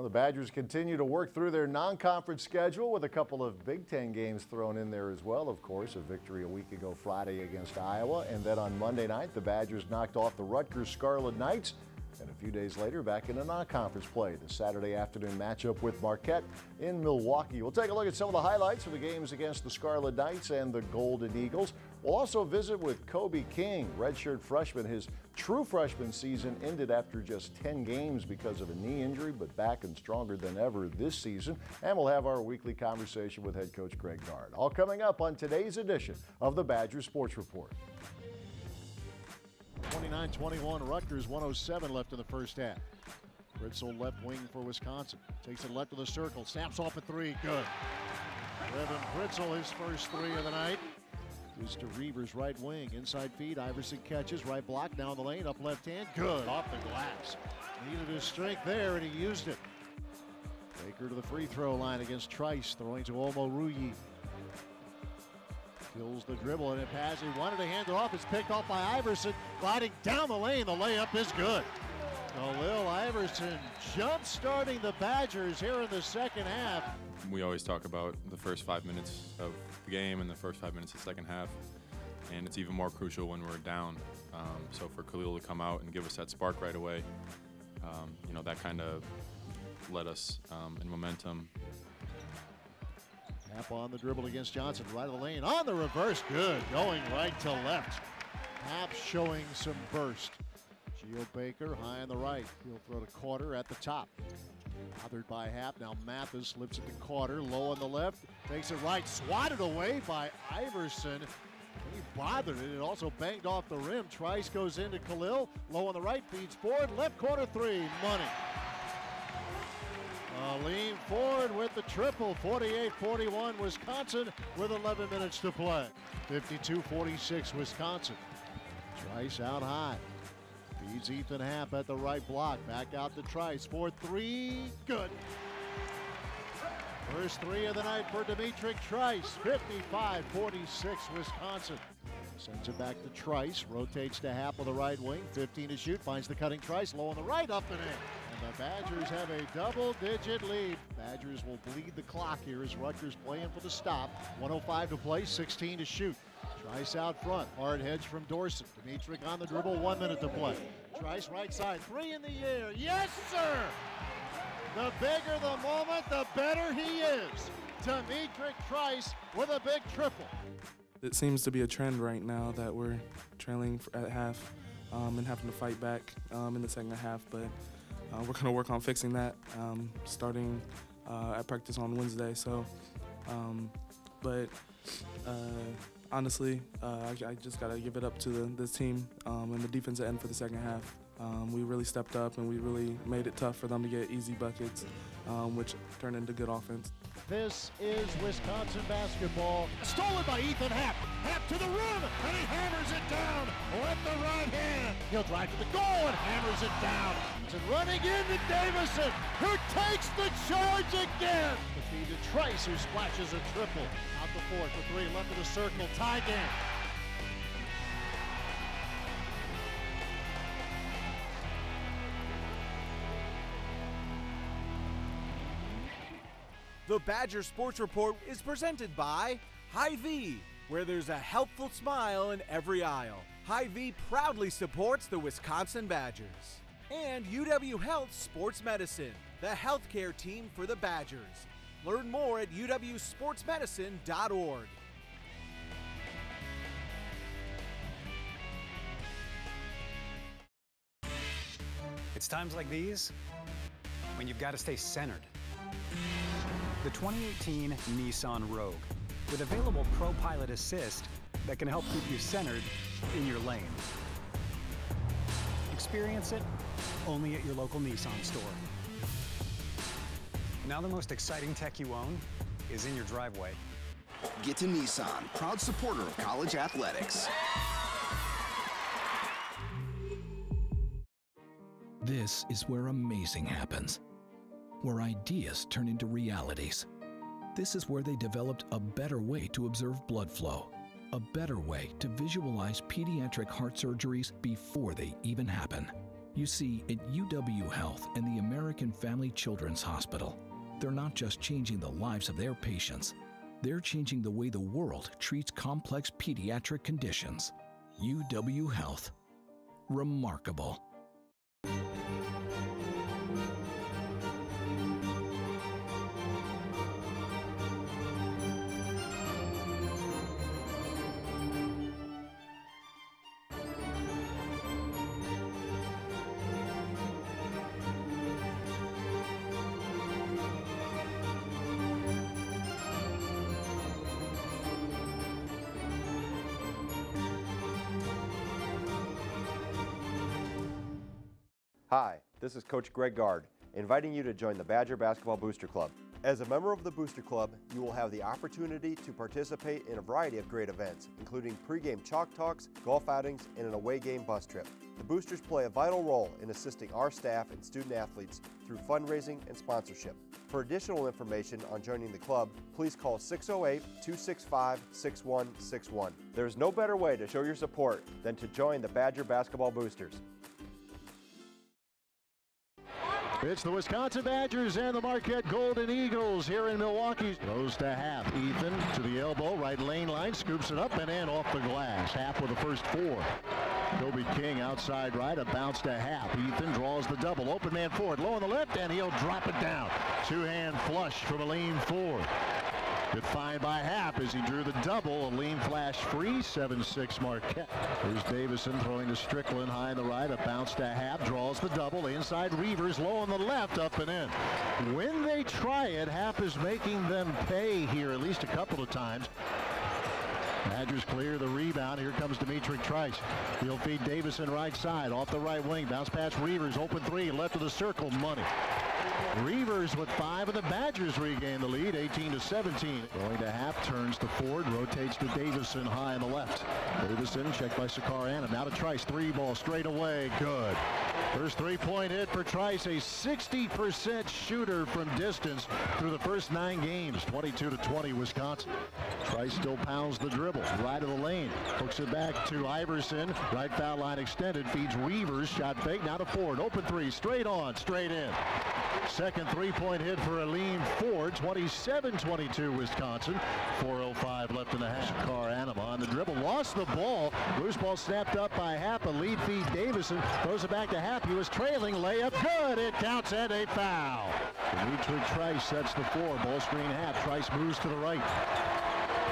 The Badgers continue to work through their non-conference schedule with a couple of Big Ten games thrown in there as well. Of course, a victory a week ago Friday against Iowa, and then on Monday night, the Badgers knocked off the Rutgers Scarlet Knights. And a few days later, back in the non-conference play, the Saturday afternoon matchup with Marquette in Milwaukee. We'll take a look at some of the highlights of the games against the Scarlet Knights and the Golden Eagles. We'll also visit with Kobe King, redshirt freshman. His true freshman season ended after just 10 games because of a knee injury, but back and stronger than ever this season. And we'll have our weekly conversation with head coach Gard. All coming up on today's edition of the Badgers Sports Report. 29-21, Rutgers, 107 left in the first half. Ritzel left wing for Wisconsin. Takes it left of the circle, snaps off a three, good. Evan Ritzel, his first three of the night. Is to Reavers, right wing, inside feed, Iverson catches, right block, down the lane, up left hand, good, off the glass. Needed his strength there, and he used it. Baker to the free throw line against Trice, throwing to Omo Ruyi. Kills the dribble, and it passes. He wanted to hand it off. It's picked off by Iverson. Gliding down the lane. The layup is good. Khalil Iverson jump-starting the Badgers here in the second half. We always talk about the first 5 minutes of the game and the first 5 minutes of the second half, and it's even more crucial when we're down. So for Khalil to come out and give us that spark right away, that kind of led us in momentum. Hap on the dribble against Johnson, right of the lane, on the reverse, good, going right to left. Hap showing some burst. Geo Baker high on the right, he'll throw to Carter at the top. Bothered by Hap, now Mathis slips it to Carter, low on the left, takes it right, swatted away by Iverson. He bothered it, it also banged off the rim. Trice goes into Khalil, low on the right, feeds forward, left corner three, money. Lean forward with the triple, 48-41 Wisconsin with 11 minutes to play. 52-46 Wisconsin. Trice out high. Feeds Ethan Hap at the right block. Back out to Trice for three. Good. First three of the night for Demetric Trice. 55-46 Wisconsin. Sends it back to Trice. Rotates to Hap on the right wing. 15 to shoot. Finds the cutting Trice. Low on the right. Up and in. And the Badgers have a double-digit lead. Badgers will bleed the clock here as Rutgers playing for the stop. 1:05 to play. 16 to shoot. Trice out front. Hard hedge from Dorset. Demetric on the dribble. 1 minute to play. Trice right side. Three in the air. Yes, sir! The bigger the moment, the better he is. Demetric Trice with a big triple. It seems to be a trend right now that we're trailing at half and having to fight back in the second half, but we're going to work on fixing that starting at practice on Wednesday. So, honestly, I just got to give it up to this team and the defensive end for the second half. We really stepped up and we really made it tough for them to get easy buckets, which turned into good offense. This is Wisconsin basketball. Stolen by Ethan Hap. Hap to the rim, and he hammers it down with the right hand. He'll drive to the goal and hammers it down. And running into Davison, who takes the charge again. The feed to Trice, who splashes a triple. Out the fourth, the three left of the circle, tie game. The Badger Sports Report is presented by Hy-Vee, where there's a helpful smile in every aisle. Hy-Vee proudly supports the Wisconsin Badgers. And UW Health Sports Medicine, the healthcare team for the Badgers. Learn more at uwsportsmedicine.org. It's times like these when you've got to stay centered. The 2018 Nissan Rogue, with available Pro Pilot Assist that can help keep you centered in your lane. Experience it only at your local Nissan store. Now the most exciting tech you own is in your driveway. Get to Nissan, proud supporter of college athletics. This is where amazing happens, where ideas turn into realities. This is where they developed a better way to observe blood flow, a better way to visualize pediatric heart surgeries before they even happen. You see, at UW Health and the American Family Children's Hospital, they're not just changing the lives of their patients, they're changing the way the world treats complex pediatric conditions. UW Health. Remarkable. Hi, this is Coach Greg Gard, inviting you to join the Badger Basketball Booster Club. As a member of the Booster Club, you will have the opportunity to participate in a variety of great events, including pregame chalk talks, golf outings, and an away game bus trip. The Boosters play a vital role in assisting our staff and student athletes through fundraising and sponsorship. For additional information on joining the club, please call 608-265-6161. There's no better way to show your support than to join the Badger Basketball Boosters. It's the Wisconsin Badgers and the Marquette Golden Eagles here in Milwaukee. Goes to Half. Ethan to the elbow, right lane line, scoops it up and in off the glass. Half with the first four. Kobe King outside right, a bounce to Half. Ethan draws the double, open man forward, low on the left, and he'll drop it down. Two-hand flush from a lean forward. Good find by Half as he drew the double. A lean flash free, 7-6 Marquette. Here's Davison throwing to Strickland, high in the right, a bounce to Half, draws the double, inside Reavers, low on the left, up and in. When they try it, Half is making them pay here at least a couple of times. Badgers clear the rebound. Here comes Dimitri Trice. He'll feed Davison right side, off the right wing, bounce past Reavers, open three, left of the circle, money. Reavers with 5, and the Badgers regain the lead, 18-17. Going to Half, turns to Ford, rotates to Davison high on the left. Davison checked by Sakarianov. Now to Trice, three ball straight away, good. First three-point hit for Trice, a 60% shooter from distance through the first 9 games, 22-20 Wisconsin. Trice still pounds the dribble, right of the lane, hooks it back to Iverson, right foul line extended, feeds Reavers, shot fake, now to Ford, open three, straight on, straight in. Second three-point hit for Aleem Ford, 27-22 Wisconsin. 4:05 left in the half. Sakarianov on the dribble, lost the ball. Loose ball snapped up by Half. A lead feed Davison, throws it back to Half. He was trailing, layup good. It counts and a foul. Dimitri Trice sets the floor. Ball screen Half. Trice moves to the right.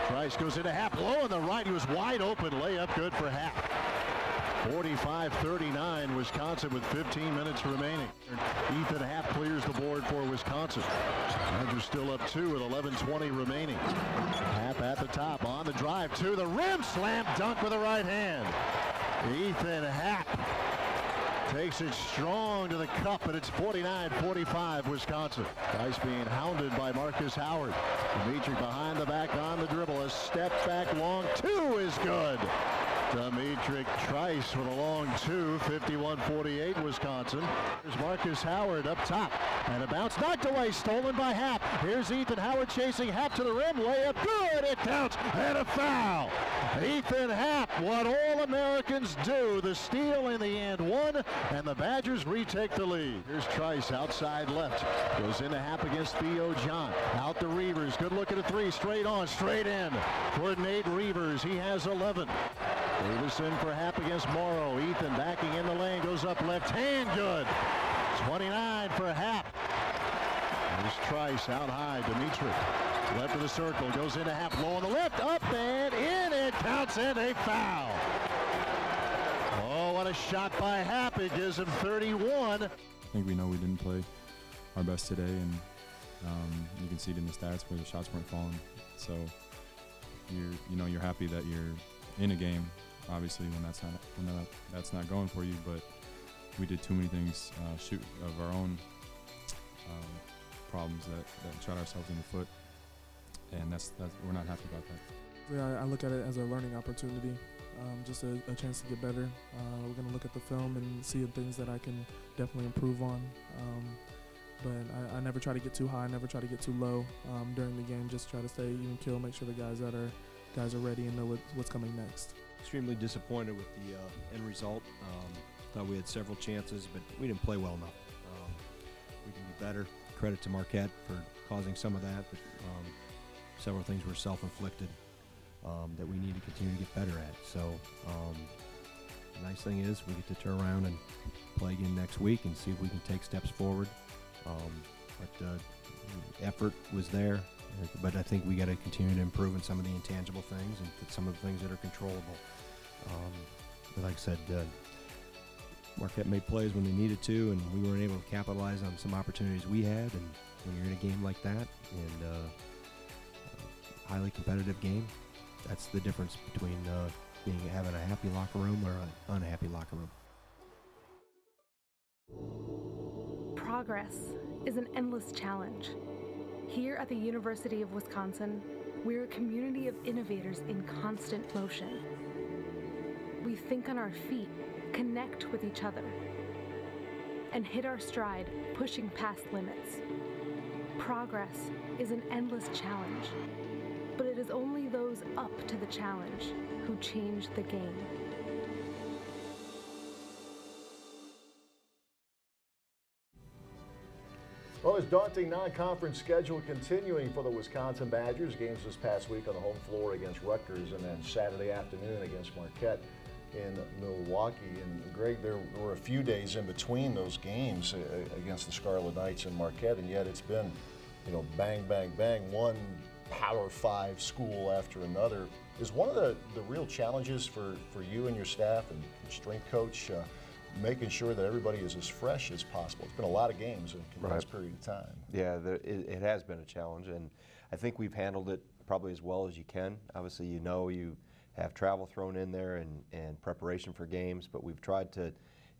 Trice goes into Half, low on the right. He was wide open, layup good for Half. 45-39 Wisconsin with 15 minutes remaining. Ethan Half clears the board for Wisconsin. Badgers still up 2 with 11:20 remaining. Half at the top, on the drive to the rim, slam dunk with the right hand. Ethan Half takes it strong to the cup, and it's 49-45 Wisconsin. Trice being hounded by Marcus Howard. Dimitri behind the back on the dribble, a step back long two is good. Dimitri Trice with a long two, 51-48 Wisconsin. Here's Marcus Howard up top, and a bounce knocked away, stolen by Half. Here's Ethan Howard chasing Half to the rim, layup good, it counts, and a foul. Ethan Half, what all Americans do, the steal in the and one, and the Badgers retake the lead. Here's Trice outside left, goes into Half against Theo John, out to Reavers, good look at a three, straight on, straight in for Nate Reavers, he has 11. Davison for Half against Morrow. Ethan backing in the lane, goes up left hand, good. 29 for Half. There's Trice out high, Dimitri. Left of the circle, goes into Half, low on the left, up and in, it counts and a foul. Oh, what a shot by Half, it gives him 31. I think we know we didn't play our best today, and you can see it in the stats where the shots weren't falling. So you're happy that you're in a game. Obviously, when that's not going for you, but we did too many things shoot of our own problems that shot ourselves in the foot, and that's we're not happy about that. Yeah, I look at it as a learning opportunity, just a chance to get better. We're going to look at the film and see the things that I can definitely improve on. But I never try to get too high, never try to get too low during the game. Just try to stay even kill, make sure the guys are ready and know what's coming next. Extremely disappointed with the end result. Thought we had several chances, but we didn't play well enough. We can be better. Credit to Marquette for causing some of that, but several things were self-inflicted that we need to continue to get better at. So the nice thing is we get to turn around and play again next week and see if we can take steps forward. But effort was there, but I think we got to continue to improve in some of the intangible things and some of the things that are controllable. But like I said, Marquette made plays when they needed to, and we weren't able to capitalize on some opportunities we had. And when you're in a game like that, and a highly competitive game, that's the difference between having a happy locker room or an unhappy locker room. Progress is an endless challenge. Here at the University of Wisconsin, we're a community of innovators in constant motion. We think on our feet, connect with each other, and hit our stride, pushing past limits. Progress is an endless challenge, but it is only those up to the challenge who change the game. Well, this daunting non-conference schedule continuing for the Wisconsin Badgers. Games this past week on the home floor against Rutgers, and then Saturday afternoon against Marquette in Milwaukee. And Greg, there were a few days in between those games against the Scarlet Knights and Marquette, and yet it's been, bang, bang, bang, one Power 5 school after another. Is one of the real challenges for you and your staff and strength coach making sure that everybody is as fresh as possible? It's been a lot of games in a condensed period of time. Yeah, it has been a challenge, and I think we've handled it probably as well as you can. Obviously, you have travel thrown in there and preparation for games, but we've tried to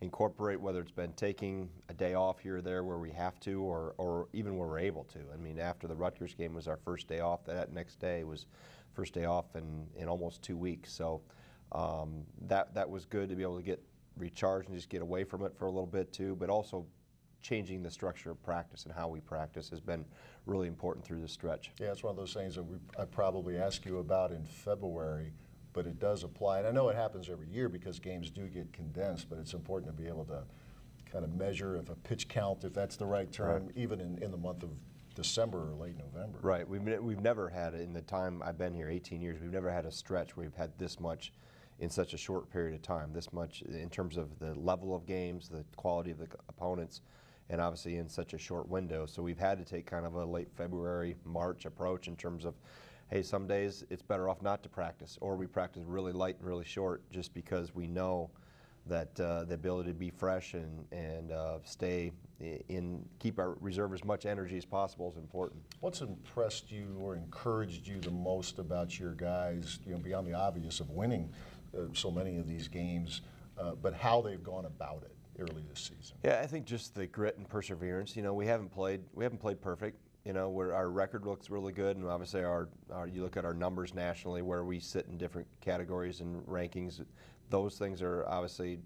incorporate, whether it's been taking a day off here or there where we have to, or even where we're able to. I mean, after the Rutgers game was our first day off, that next day was first day off in almost 2 weeks. So that was good to be able to get recharged and just get away from it for a little bit too, but also changing the structure of practice and how we practice has been really important through this stretch. Yeah, it's one of those things that I probably ask you about in February, but it does apply. And I know it happens every year because games do get condensed, but it's important to be able to kind of measure if a pitch count, if that's the right term, even in the month of December or late November. Right. We've never had, in the time I've been here, 18 years, we've never had a stretch where we've had this much in such a short period of time, this much in terms of the level of games, the quality of the opponents, and obviously in such a short window. So we've had to take kind of a late February, March approach in terms of, hey, some days it's better off not to practice, or we practice really light and really short just because we know that the ability to be fresh and stay keep our reserve as much energy as possible is important. What's impressed you or encouraged you the most about your guys, beyond the obvious of winning so many of these games, but how they've gone about it early this season? Yeah, I think just the grit and perseverance. We haven't played perfect. Where our record looks really good, and obviously you look at our numbers nationally where we sit in different categories and rankings. Those things are obviously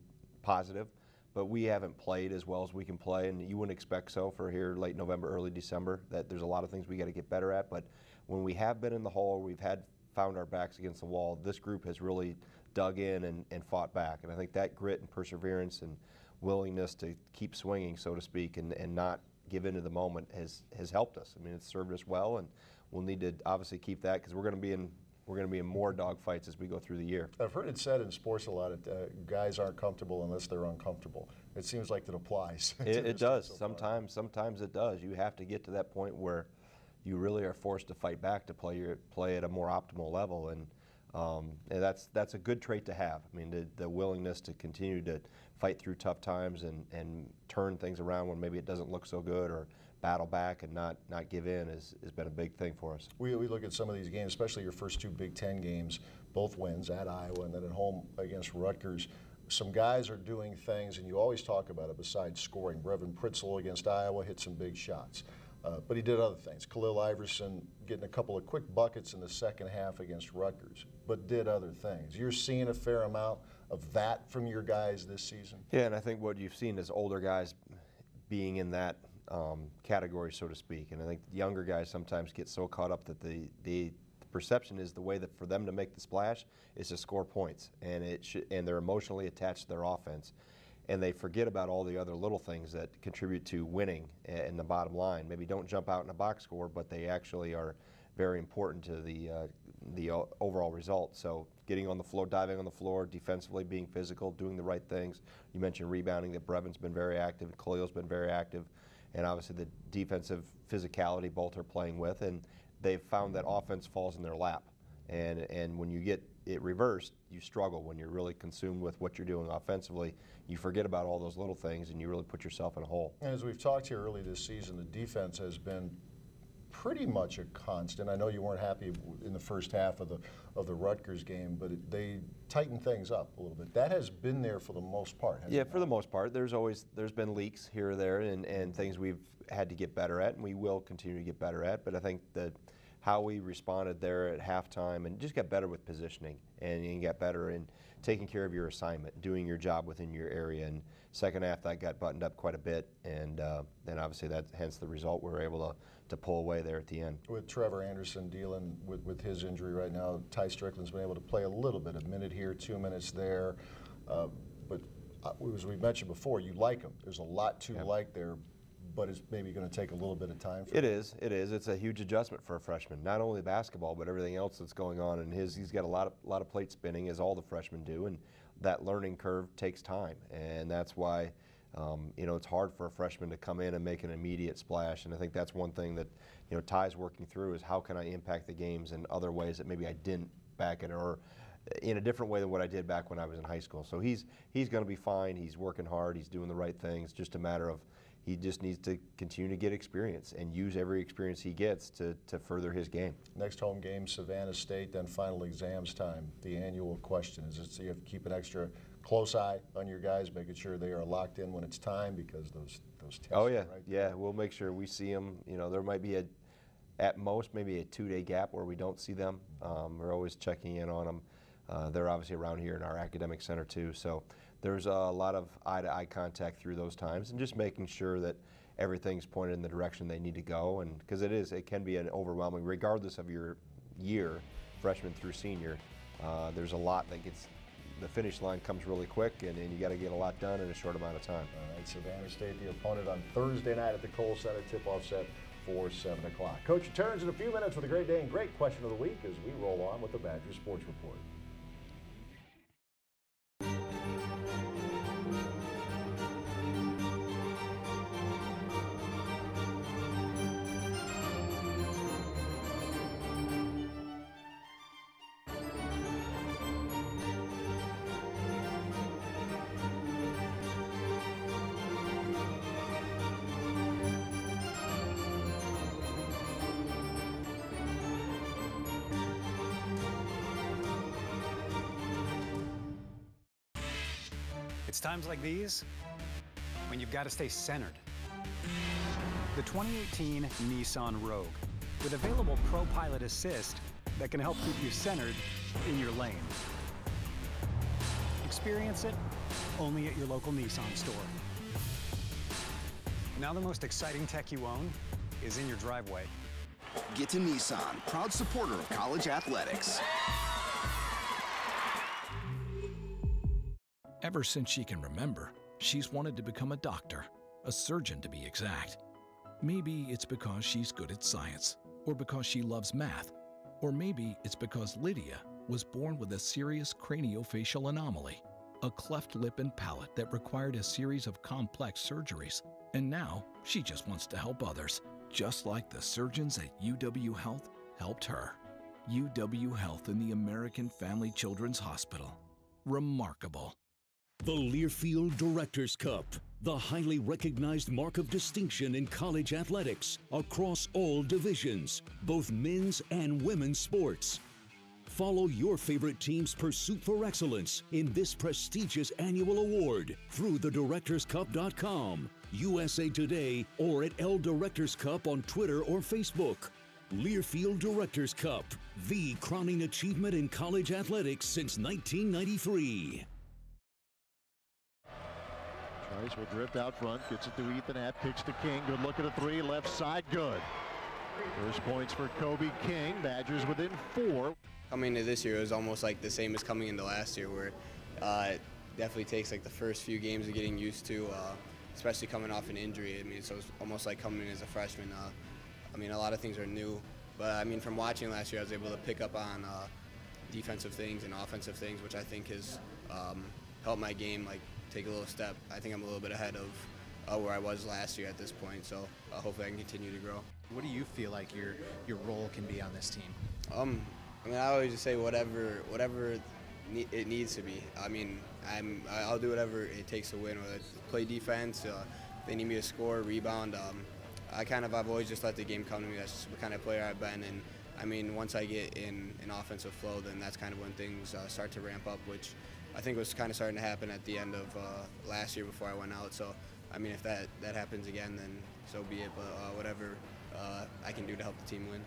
positive, but we haven't played as well as we can play, and you wouldn't expect so for here late November, early December. That there's a lot of things we got to get better at. But when we have been in the hole, we've found our backs against the wall. This group has really dug in and fought back, and I think that grit and perseverance and willingness to keep swinging, so to speak, and not give into the moment has helped us. I mean, it's served us well, and we'll need to obviously keep that because we're going to be in more dogfights as we go through the year. I've heard it said in sports a lot that guys aren't comfortable unless they're uncomfortable. It seems like that applies. It does. Sometimes it does. You have to get to that point where you really are forced to fight back to play at a more optimal level, and that's a good trait to have. I mean, the willingness to continue to fight through tough times and turn things around when maybe it doesn't look so good, or battle back and not give in has been a big thing for us. We look at some of these games, especially your first two Big Ten games, both wins at Iowa and then at home against Rutgers. Some guys are doing things, and you always talk about it besides scoring. Brevin Pritzel against Iowa hit some big shots. But he did other things. Khalil Iverson getting a couple of quick buckets in the second half against Rutgers, but did other things. You're seeing a fair amount of that from your guys this season? Yeah, and I think what you've seen is older guys being in that category, so to speak. And I think younger guys sometimes get so caught up that the perception is the way that for them to make the splash is to score points, and they're emotionally attached to their offense. and they forget about all the other little things that contribute to winning in the bottom line. Maybe don't jump out in a box score, but they actually are very important to the overall result. So getting on the floor, diving on the floor, defensively being physical, doing the right things. You mentioned rebounding, that Brevin's been very active, Khalil's been very active, and obviously the defensive physicality both are playing with, and they've found that offense falls in their lap. And when you get it reversed, you struggle. When you're really consumed with what you're doing offensively, you forget about all those little things and you really put yourself in a hole. And as we've talked here early this season, the defense has been pretty much a constant. I know you weren't happy in the first half of the Rutgers game, but they tightened things up a little bit. That has been there for the most part, hasn't it? For the most part. There's been leaks here or there and things we've had to get better at, and we will continue to get better at. But I think that how we responded there at halftime and just got better with positioning and got better in taking care of your assignment, doing your job within your area. And second half, that got buttoned up quite a bit, and then obviously hence the result we were able to pull away there at the end. With Trevor Anderson dealing with his injury right now, Ty Strickland's been able to play a little bit, a minute here, 2 minutes there. But as we mentioned before, you like him. There's a lot to like there, but it's maybe going to take a little bit of time for him. It is. It's a huge adjustment for a freshman. Not only basketball, but everything else that's going on. And he's got a lot of plate spinning, as all the freshmen do, and that learning curve takes time. And that's why it's hard for a freshman to come in and make an immediate splash. And I think that's one thing that Ty's working through is how can I impact the games in other ways that maybe I didn't back in, or in a different way than what I did back when I was in high school. So he's going to be fine. He's working hard. He's doing the right things. Just a matter of he just needs to continue to get experience and use every experience he gets to further his game. Next home game, Savannah State, then final exams time. The annual question is so you have to keep an extra close eye on your guys, making sure they are locked in when it's time, because those tests are right there. We'll make sure we see them. There might be at most maybe a 2-day gap where we don't see them. We're always checking in on them. They're obviously around here in our academic center too, so there's a lot of eye-to-eye contact through those times, and just making sure that everything's pointed in the direction they need to go. And because it can be an overwhelming, regardless of your year, freshman through senior, there's a lot that gets. The finish line comes really quick, and you got to get a lot done in a short amount of time. All right, Savannah State, the opponent on Thursday night at the Kohl Center. Tip-off set for 7 o'clock. Coach returns in a few minutes with a great day and great question of the week as we roll on with the Badger Sports Report. It's times like these when you've got to stay centered. The 2018 Nissan Rogue, with available Pro Pilot Assist that can help keep you centered in your lane. Experience it only at your local Nissan store. Now the most exciting tech you own is in your driveway. Get to Nissan, proud supporter of college athletics. Ever since she can remember, she's wanted to become a doctor, a surgeon to be exact. Maybe it's because she's good at science, or because she loves math, or maybe it's because Lydia was born with a serious craniofacial anomaly, a cleft lip and palate that required a series of complex surgeries. And now she just wants to help others, just like the surgeons at UW Health helped her. UW Health and the American Family Children's Hospital. Remarkable. The Learfield Directors Cup, the highly recognized mark of distinction in college athletics across all divisions, both men's and women's sports. Follow your favorite team's pursuit for excellence in this prestigious annual award through thedirectorscup.com, USA Today, or at L Directors Cup on Twitter or Facebook. Learfield Directors Cup, the crowning achievement in college athletics since 1993. Trice will drift out front, gets it to Ethan App, kicks to King. Good look at a three, left side, good. First points for Kobe King. Badgers within 4. Coming into this year, it was almost like the same as coming into last year, where definitely takes like the first few games of getting used to, especially coming off an injury. I mean, so it's almost like coming in as a freshman. I mean, a lot of things are new, but I mean, from watching last year, I was able to pick up on defensive things and offensive things, which I think has helped my game like take a little step. I think I'm a little bit ahead of where I was last year at this point, so hopefully I can continue to grow. What do you feel like your role can be on this team? I mean, I always just say whatever it needs to be. I mean, I'll do whatever it takes to win, whether it's play defense, if they need me to score, rebound. I've always just let the game come to me. That's just what kind of player I've been. And I mean, once I get in an offensive flow, then that's kind of when things start to ramp up, which I think was kind of starting to happen at the end of last year before I went out. So, I mean, if that happens again, then so be it. But whatever I can do to help the team win.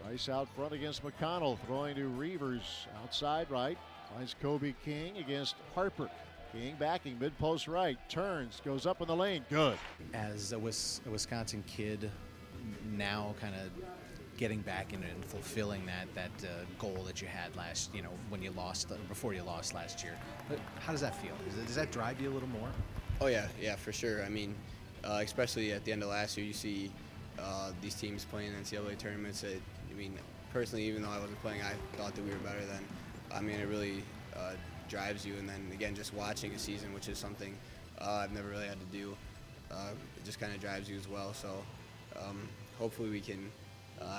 Trice out front against McConnell, throwing to Reavers outside right. Finds Kobe King against Harper. King backing mid-post right, turns, goes up in the lane, good. As a Wisconsin kid, now kind of getting back in and fulfilling that goal that you had when you lost, before you lost last year. But how does that feel? Does that drive you a little more? Oh yeah, for sure. I mean, especially at the end of last year, you see these teams playing in NCAA tournaments. I mean, personally, even though I wasn't playing, I thought that we were better than. I mean, it really drives you, and then again, just watching a season, which is something I've never really had to do, it just kind of drives you as well. So hopefully we can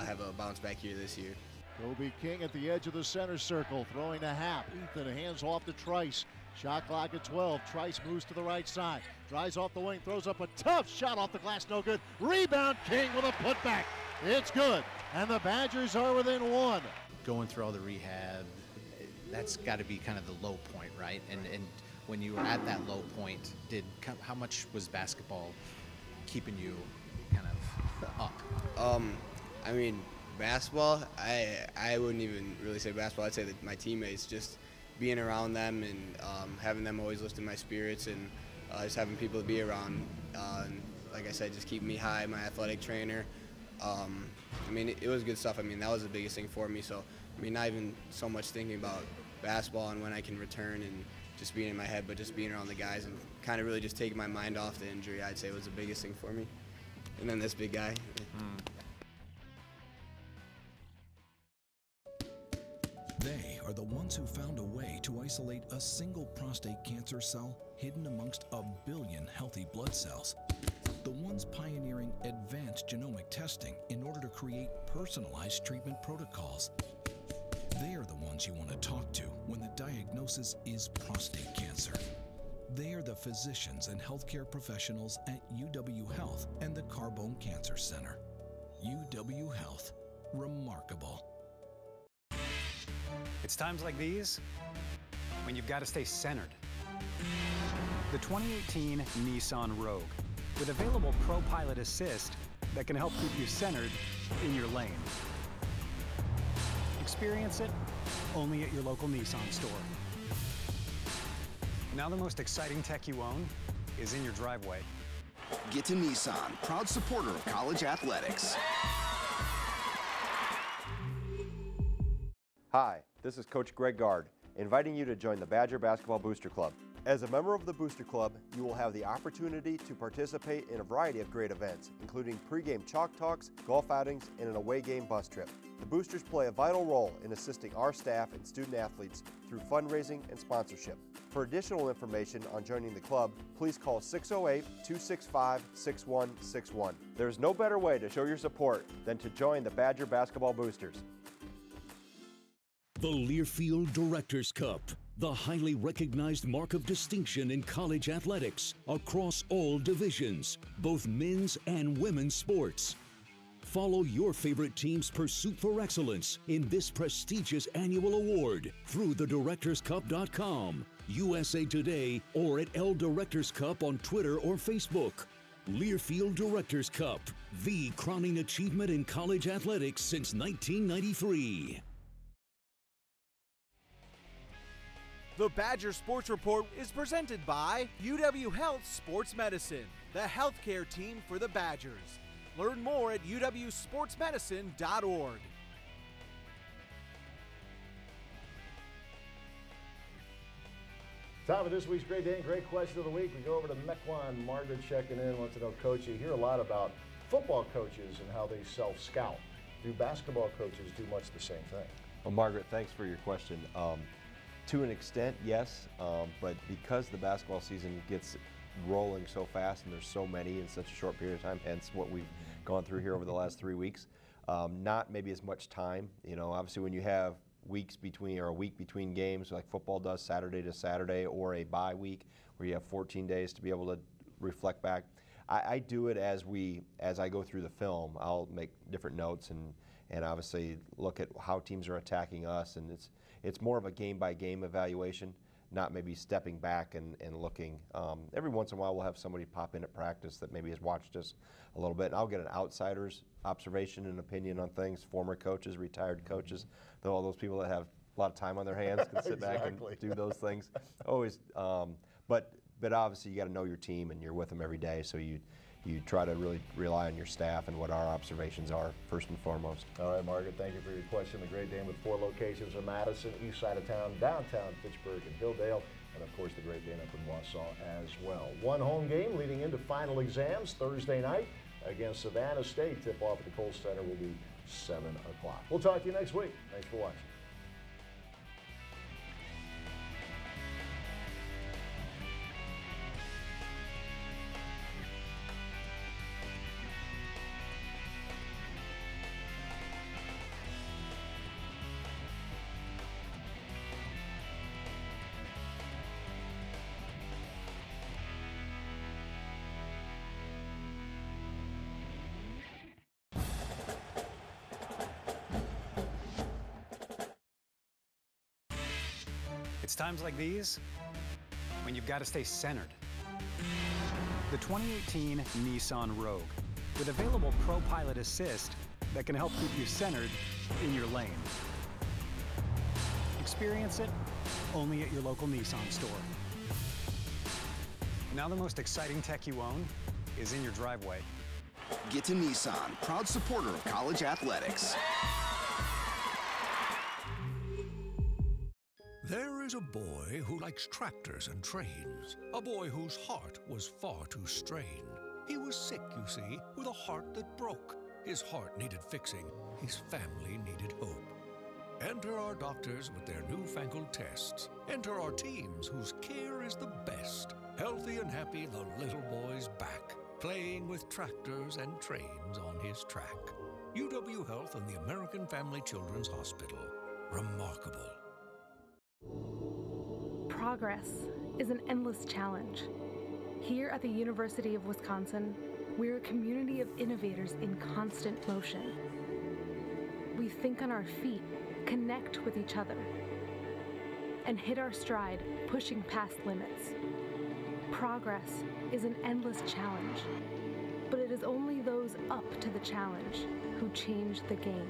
have a bounce back year this year. Kobe King at the edge of the center circle, throwing to Happ. Ethan hands off to Trice. Shot clock at 12. Trice moves to the right side. Drives off the wing, throws up a tough shot off the glass, no good. Rebound, King with a putback. It's good, and the Badgers are within one. Going through all the rehab, that's got to be kind of the low point, right? And when you were at that low point, how much was basketball keeping you kind of up? I mean, basketball, I wouldn't even really say basketball. I'd say that my teammates, just being around them and having them always lifting my spirits, and just having people to be around. And like I said, just keeping me high, my athletic trainer. I mean, it was good stuff. I mean, that was the biggest thing for me. So, I mean, not even so much thinking about basketball and when I can return and just being in my head, but just being around the guys and kind of really just taking my mind off the injury, I'd say was the biggest thing for me. And then this big guy. They are the ones who found a way to isolate a single prostate cancer cell hidden amongst a billion healthy blood cells. The ones pioneering advanced genomic testing in order to create personalized treatment protocols. They are the ones you want to talk to when the diagnosis is prostate cancer. They are the physicians and healthcare professionals at UW Health and the Carbone Cancer Center. UW Health. Remarkable. It's times like these when you've got to stay centered. The 2018 Nissan Rogue, with available Pro Pilot Assist that can help keep you centered in your lane. Experience it only at your local Nissan store. Now the most exciting tech you own is in your driveway. Get to Nissan, proud supporter of college athletics. Hi, this is Coach Greg Gard, inviting you to join the Badger Basketball Booster Club. As a member of the Booster Club, you will have the opportunity to participate in a variety of great events, including pregame chalk talks, golf outings, and an away game bus trip. The Boosters play a vital role in assisting our staff and student athletes through fundraising and sponsorship. For additional information on joining the club, please call 608-265-6161. There's no better way to show your support than to join the Badger Basketball Boosters. The Learfield Directors Cup, the highly recognized mark of distinction in college athletics across all divisions, both men's and women's sports. Follow your favorite team's pursuit for excellence in this prestigious annual award through thedirectorscup.com, USA Today, or at L Directors Cup on Twitter or Facebook. Learfield Directors Cup, the crowning achievement in college athletics since 1993. The Badger Sports Report is presented by UW Health Sports Medicine, the healthcare team for the Badgers. Learn more at uwsportsmedicine.org. Time for this week's Great Dane Great Question of the Week. We go over to Mequon. Margaret checking in, wants to know, Coach, you hear a lot about football coaches and how they self-scout. Do basketball coaches do much the same thing? Well, Margaret, thanks for your question. To an extent, yes, but because the basketball season gets rolling so fast and there's so many in such a short period of time, hence what we've gone through here over the last 3 weeks, not maybe as much time. You know, obviously when you have weeks between, or a week between games like football does, Saturday to Saturday, or a bye week where you have 14 days to be able to reflect back, I do it as I go through the film. I'll make different notes and obviously look at how teams are attacking us, and it's more of a game-by-game evaluation, not maybe stepping back and looking. Every once in a while we'll have somebody pop in at practice that maybe has watched us a little bit, and I'll get an outsider's observation and opinion on things, former coaches, retired coaches, though all those people that have a lot of time on their hands can sit back and do those things. Always, but obviously you got to know your team and you're with them every day, so you try to really rely on your staff and what our observations are first and foremost. All right, Margaret, thank you for your question. The Great Dane with 4 locations in Madison, east side of town, downtown Fitchburg, and Hilldale, and of course the Great Dane up in Wausau as well. One home game leading into final exams Thursday night against Savannah State. Tip-off at the Kohl Center will be 7 o'clock. We'll talk to you next week. Thanks for watching. It's times like these when you've got to stay centered. The 2018 Nissan Rogue, with available Pro Pilot Assist that can help keep you centered in your lane. Experience it only at your local Nissan store. Now the most exciting tech you own is in your driveway. Get to Nissan, proud supporter of college athletics. There is a boy who likes tractors and trains, a boy whose heart was far too strained. He was sick, you see, with a heart that broke. His heart needed fixing, his family needed hope. Enter our doctors with their newfangled tests. Enter our teams whose care is the best. Healthy and happy, the little boy's back, playing with tractors and trains on his track. UW Health and the American Family Children's Hospital. Remarkable. Progress is an endless challenge. Here at the University of Wisconsin, we're a community of innovators in constant motion. We think on our feet, connect with each other, and hit our stride, pushing past limits. Progress is an endless challenge, but it is only those up to the challenge who change the game.